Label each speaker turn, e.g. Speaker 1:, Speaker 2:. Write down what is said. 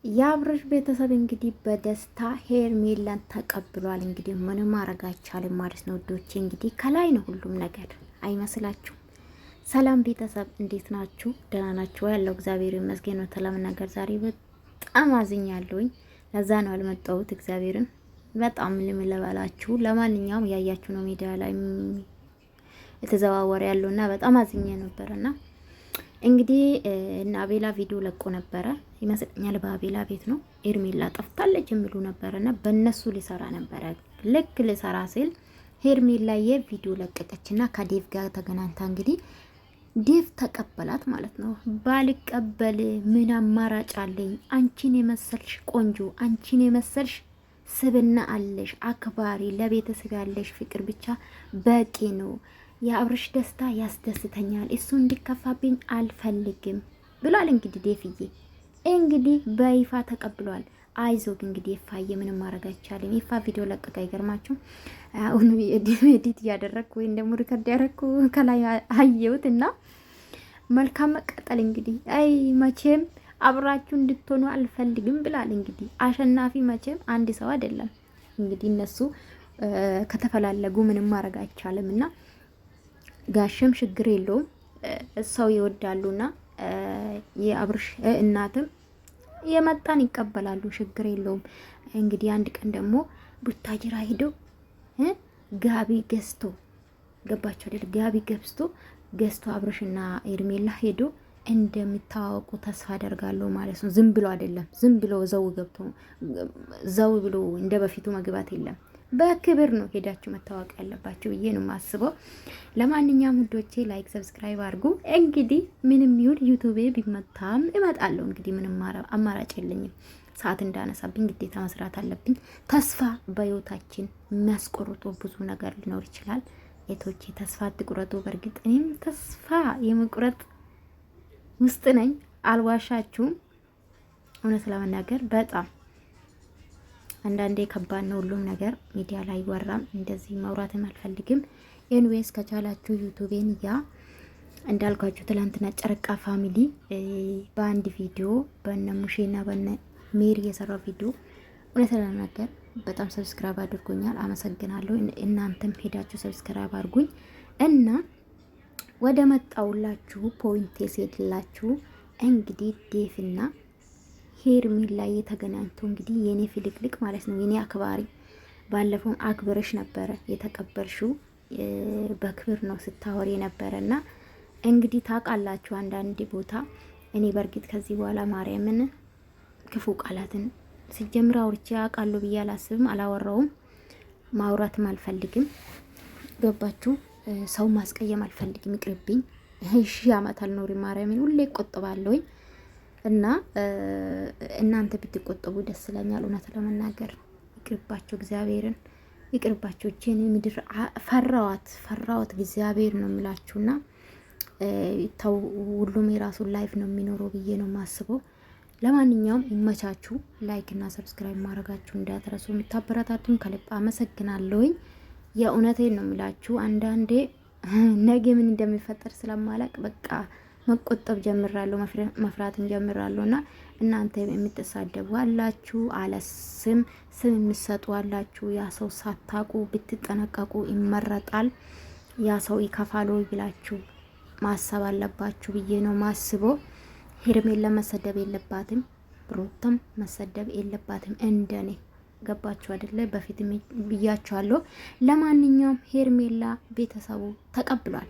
Speaker 1: የአብርሽ ቤተሰብ እንግዲህ በደስታ ሄርሜላን ተቀብሏል። እንግዲህ ምንም ማድረግ አይቻልም ማለት ነው ውዶቼ። እንግዲህ ከላይ ነው ሁሉም ነገር አይመስላችሁም? ሰላም ቤተሰብ እንዴት ናችሁ? ደህና ናችሁ? ያለው እግዚአብሔር ይመስገን ነው። ነገር ዛሬ በጣም አዝኛለሁኝ። ለዛ ነው አልመጣሁት። እግዚአብሔርን በጣም ልምለበላችሁ። ለማንኛውም ያያችሁ ነው ሚዲያ ላይ የተዘዋወረ ያለውና በጣም አዝኜ ነበርና እንግዲህ እና አቤላ ቪዲዮ ለቆ ነበረ ይመስለኛል። በአቤላ ቤት ነው ሄርሜላ ጠፍታለች የሚሉ ነበርና በእነሱ ሊሰራ ነበረ። ልክ ሊሰራ ሲል ሄርሜላ የቪዲዮ ለቀቀችና ከዴቭ ጋር ተገናኝታ እንግዲህ ዴቭ ተቀበላት ማለት ነው። ባልቀበል ምን አማራጭ አለኝ? አንቺን የመሰልሽ ቆንጆ፣ አንቺን የመሰልሽ ስብና አለሽ፣ አክባሪ፣ ለቤተሰብ ያለሽ ፍቅር ብቻ በቂ ነው። የአብርሽ ደስታ ያስደስተኛል፣ እሱ እንዲከፋብኝ አልፈልግም ብሏል። እንግዲህ ዴፍዬ እንግዲህ በይፋ ተቀብሏል። አይዞግ እንግዲህ ይፋዬ ምንም ማድረግ አይቻልም። ይፋ ቪዲዮ ለቀቀ። አይገርማችሁ? አሁን ኤዲት እያደረግኩ ወይም ደግሞ ሪከርድ ያደረግኩ ከላይ አየሁት እና መልካም መቀጠል እንግዲህ አይ መቼም አብራችሁ እንድትሆኑ አልፈልግም ብላል። እንግዲህ አሸናፊ መቼም አንድ ሰው አይደለም። እንግዲህ እነሱ ከተፈላለጉ ምንም ማድረግ አይቻልም እና ጋሽም ችግር የለውም ሰው ይወዳሉና የአብርሽ እናትም የመጣን ይቀበላሉ። ችግር የለውም። እንግዲህ አንድ ቀን ደግሞ ቡታጅራ ሄዶ ጋቢ ገዝቶ ገባቸው አይደል? ጋቢ ገዝቶ አብርሽና ሄርሜላ ሄዶ እንደሚታወቁ ተስፋ አደርጋለሁ ማለት ነው። ዝም ብሎ አይደለም። ዝም ብሎ ዘው ብሎ እንደ በፊቱ መግባት የለም። በክብር ነው ሄዳችሁ መታወቅ ያለባችሁ ብዬ ነው የማስበው። ለማንኛውም ውዶቼ ላይክ ሰብስክራይብ አድርጉ። እንግዲህ ምንም ይሁን ዩቲዩብ ቢመታም እመጣለሁ። እንግዲህ ምንም አማራጭ የለኝም። ሰዓት እንዳነሳብኝ ግዴታ መስራት አለብኝ። ተስፋ በህይወታችን የሚያስቆርጡ ብዙ ነገር ሊኖር ይችላል። የቶቼ ተስፋ አትቁረጡ። በእርግጥ እኔም ተስፋ የመቁረጥ ውስጥ ነኝ፣ አልዋሻችሁም። እውነት ለመናገር በጣም አንዳንዴ ከባድ ነው ሁሉም ነገር ሚዲያ ላይ ወራም እንደዚህ ማውራትም አልፈልግም። ኤንዌስ ከቻላችሁ ዩቲዩብን እንዳልኳችሁ ትላንትና ጨረቃ ፋሚሊ በአንድ ቪዲዮ በእነ ሙሼና በእነ ሜሪ የሰራው ቪዲዮ እውነት ለመናገር በጣም ሰብስክራይብ አድርጎኛል። አመሰግናለሁ። እናንተም ሄዳችሁ ሰብስክራይብ አድርጉኝ እና ወደ መጣውላችሁ ፖይንት የሴድላችሁ እንግዲህ ዴፍና ሄርሜላ የተገናኝቶ እንግዲህ የኔ ፍልቅልቅ ማለት ነው የኔ አክባሪ ባለፈውን አክብረሽ ነበረ የተቀበልሽው በክብር ነው ስታወሪ ነበረና እንግዲህ ታውቃላችሁ አንዳንድ ቦታ እኔ በርግጥ ከዚህ በኋላ ማርያምን ክፉ ቃላትን ሲጀምር አውርቼ አውቃለሁ ብዬ አላስብም፣ አላወራውም፣ ማውራትም አልፈልግም። ገባችሁ? ሰው ማስቀየም አልፈልግም፣ ይቅርብኝ። እሺ አመት አልኖርም ማርያምን ሁሌ ቆጥባለሁኝ እና እናንተ ብትቆጠቡ ደስ ይለኛል። እውነት ለመናገር ይቅርባችሁ፣ እግዚአብሔርን ይቅርባችሁ። እቺን ምድር ፈራዋት እግዚአብሔር ነው የሚላችሁና ታው ሁሉም የራሱን ላይፍ ነው የሚኖረው ብዬ ነው የማስበው። ለማንኛውም ይመቻችሁ። ላይክ እና ሰብስክራይብ ማድረጋችሁ እንዳትረሱ። የምታበረታቱን ከልብ አመሰግናለሁኝ። የእውነቴን ነው የሚላችሁ። አንዳንዴ ነገ ምን እንደሚፈጠር ስለማላቅ በቃ መቆጠብ ጀምራለሁ፣ መፍራትን ጀምራለሁና እናንተ የምትሳደቡ አላችሁ፣ አለስም ስም የምትሰጡ አላችሁ። ያ ሰው ሳታቁ ብትጠነቀቁ ይመረጣል። ያ ሰው ይከፋል ወይ ብላችሁ ማሰብ አለባችሁ ብዬ ነው ማስበው። ሄርሜላ መሰደብ የለባትም፣ ሩታም መሰደብ የለባትም። እንደኔ ገባችሁ አይደለ? በፊት ብያችኋለሁ። ለማንኛውም ሄርሜላ ቤተሰቡ ተቀብሏል።